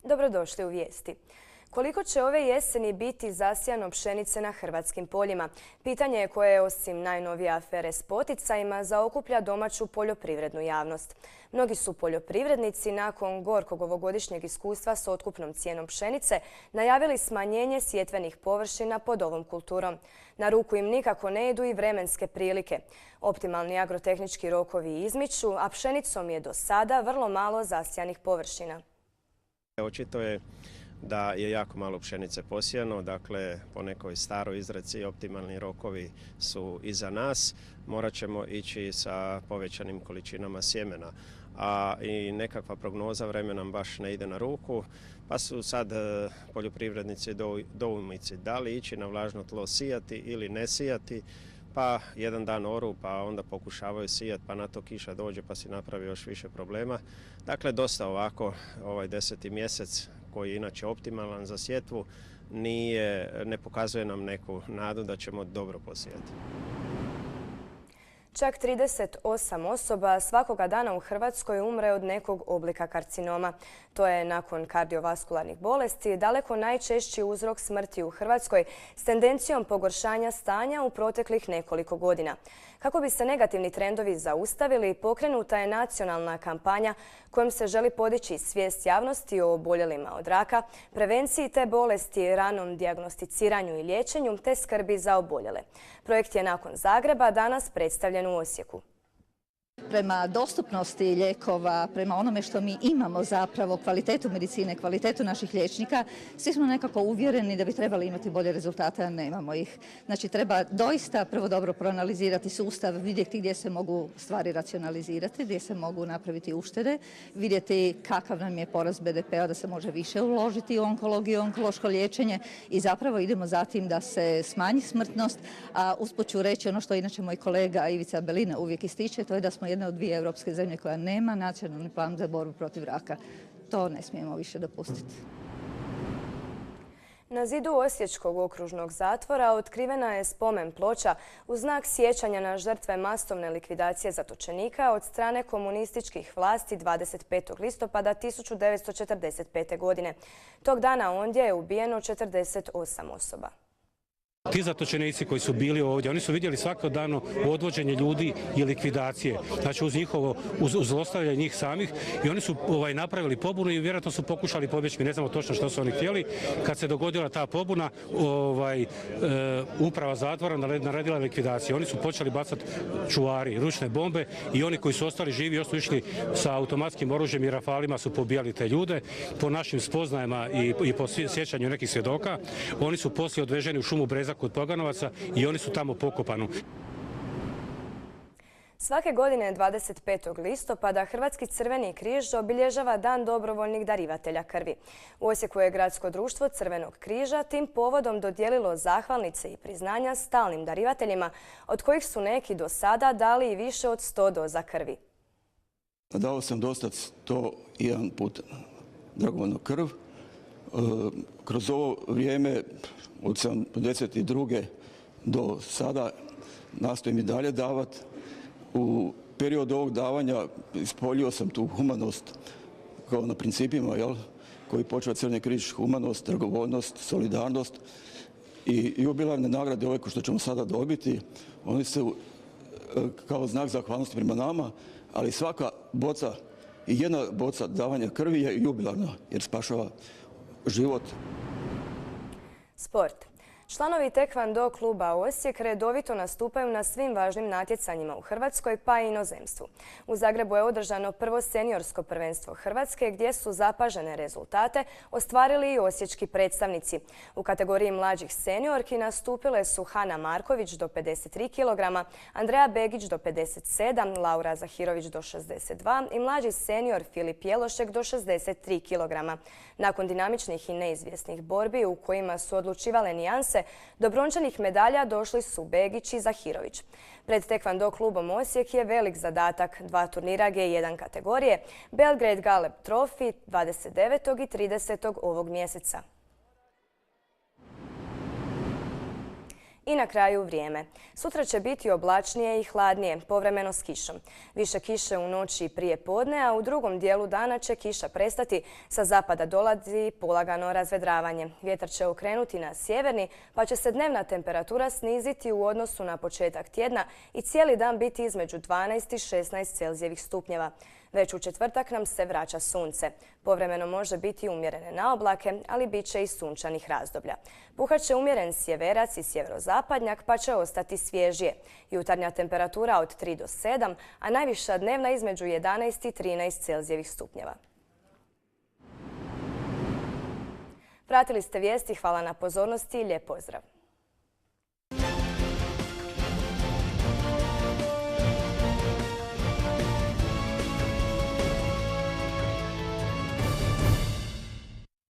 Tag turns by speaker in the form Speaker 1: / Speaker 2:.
Speaker 1: Dobrodošli u vijesti. Koliko će ove jeseni biti zasijano pšenice na hrvatskim poljima? Pitanje je koje, osim najnovije afere s poticajima, zaokuplja domaću poljoprivrednu javnost. Mnogi su poljoprivrednici nakon gorkog ovogodišnjeg iskustva s otkupnom cijenom pšenice najavili smanjenje sjetvenih površina pod ovom kulturom. Na ruku im nikako ne idu i vremenske prilike. Optimalni agrotehnički rokovi izmiču, a pšenicom je do sada vrlo malo zasijanih površina.
Speaker 2: Očito je da je jako malo pšenice posijano, dakle po nekoj staroj izreci optimalni rokovi su iza nas. Morat ćemo ići sa povećanim količinama sjemena, a i nekakva prognoza vremena nam baš ne ide na ruku, pa su sad poljoprivrednici doumici da li ići na vlažno tlo sijati ili ne sijati. Pa jedan dan oru, pa onda pokušavaju sijati, pa na to kiša dođe pa si napravi još više problema. Dakle, dosta ovako ovaj 10. mjesec koji je inače optimalan za sjetvu ne pokazuje nam neku nadu da ćemo dobro posijati.
Speaker 1: Čak 38 osoba svakoga dana u Hrvatskoj umre od nekog oblika karcinoma. To je nakon kardiovaskularnih bolesti daleko najčešći uzrok smrti u Hrvatskoj s tendencijom pogoršanja stanja u proteklih nekoliko godina. Kako bi se negativni trendovi zaustavili, pokrenuta je nacionalna kampanja kojom se želi podići svijest javnosti o oboljelima od raka, prevenciji te bolesti, ranom dijagnosticiranju i liječenju te skrbi za oboljele. Projekt je nakon Zagreba danas predstavljen u Osijeku.
Speaker 3: Prema dostupnosti lijekova, prema onome što mi imamo zapravo, kvalitetu medicine, kvalitetu naših liječnika, svi smo nekako uvjereni da bi trebali imati bolje rezultate, a nemamo ih. Znači treba doista prvo dobro proanalizirati sustav, vidjeti gdje se mogu stvari racionalizirati, gdje se mogu napraviti uštede, vidjeti kakav nam je porast BDP-a, da se može više uložiti u onkologiju, onkološko liječenje i zapravo idemo za tim da se smanji smrtnost, a usput ću reći ono što inače moj kolega Ivica Belina uvijek ističe, to je da smo jedna od dvije europske zemlje koja nema nacionalni plan za borbu protiv raka. To ne smijemo više dopustiti.
Speaker 1: Na zidu Osječkog okružnog zatvora otkrivena je spomen ploča u znak sjećanja na žrtve masovne likvidacije zatočenika od strane komunističkih vlasti 25. listopada 1945. godine. Tog dana ondje je ubijeno 48 osoba.
Speaker 4: Ti zatočenici koji su bili ovdje, oni su vidjeli svakodnevno odvođenje ljudi i likvidacije, znači uz zlostavljanje njih samih, i oni su napravili pobunu i vjerojatno su pokušali pobjeći. Mi ne znamo točno što su oni htjeli. Kad se dogodila ta pobuna, uprava zatvora naredila likvidaciju. Oni su počeli bacati čuvari, ručne bombe, i oni koji su ostali živi su išli sa automatskim oružjem i rafalima su pobijali te ljude. Po našim spoznajama i po sjećanju nekih svjedoka, oni su poslije odveženi u šumu Brezak kod Poganovaca i oni su tamo pokopani.
Speaker 1: Svake godine 25. listopada Hrvatski crveni križ obilježava Dan dobrovoljnih darivatelja krvi. U Osijeku je Gradsko društvo Crvenog križa tim povodom dodijelilo zahvalnice i priznanja stalnim darivateljima, od kojih su neki do sada dali i više od 100 doza krvi.
Speaker 5: Dao sam dosta 101 put dragovoljnu krv. Kroz ovo vrijeme od 1972. do sada nastojim i dalje davati. U periodu ovog davanja ispolio sam tu humanost kao na principima, koji počeva Crveni križ, humanost, dragovoljnost, solidarnost i jubilarne nagrade ove što ćemo sada dobiti. Oni su kao znak zahvalnosti prema nama, ali svaka boca i jedna boca davanja krvi je jubilarna jer spašava život.
Speaker 1: Sport. Članovi Tekvando kluba Osijek redovito nastupaju na svim važnim natjecanjima u Hrvatskoj pa i inozemstvu. U Zagrebu je održano prvo seniorsko prvenstvo Hrvatske gdje su zapažene rezultate ostvarili i osječki predstavnici. U kategoriji mlađih seniorki nastupile su Hana Marković do 53 kg, Andreja Begić do 57, Laura Zahirović do 62 i mlađi senior Filip Jelošek do 63 kg. Nakon dinamičnih i neizvjesnih borbi u kojima su odlučivale nijanse, do brončanih medalja došli su Begić i Zahirović. Pred Tekvando klubom Osijek je velik zadatak, 2 turnira G1 kategorije, Belgrade Galeb Trophy 29. i 30. ovog mjeseca. I na kraju vrijeme. Sutra će biti oblačnije i hladnije, povremeno s kišom. Više kiše u noći prije podne, a u drugom dijelu dana će kiša prestati. Sa zapada dolazi polagano razvedravanje. Vjetar će okrenuti na sjeverni, pa će se dnevna temperatura sniziti u odnosu na početak tjedna i cijeli dan biti između 12 i 16 Celzijevih stupnjeva. Već u četvrtak nam se vraća sunce. Povremeno može biti umjerene naoblake, ali bit će i sunčanih razdoblja. Puhat će umjeren sjeverac i sjeverozapadnjak, pa će ostati svježije. Jutarnja temperatura od 3 do 7, a najviša dnevna između 11 i 13 Celzijevih stupnjeva. Pratili ste vijesti, hvala na pozornosti i lijep pozdrav.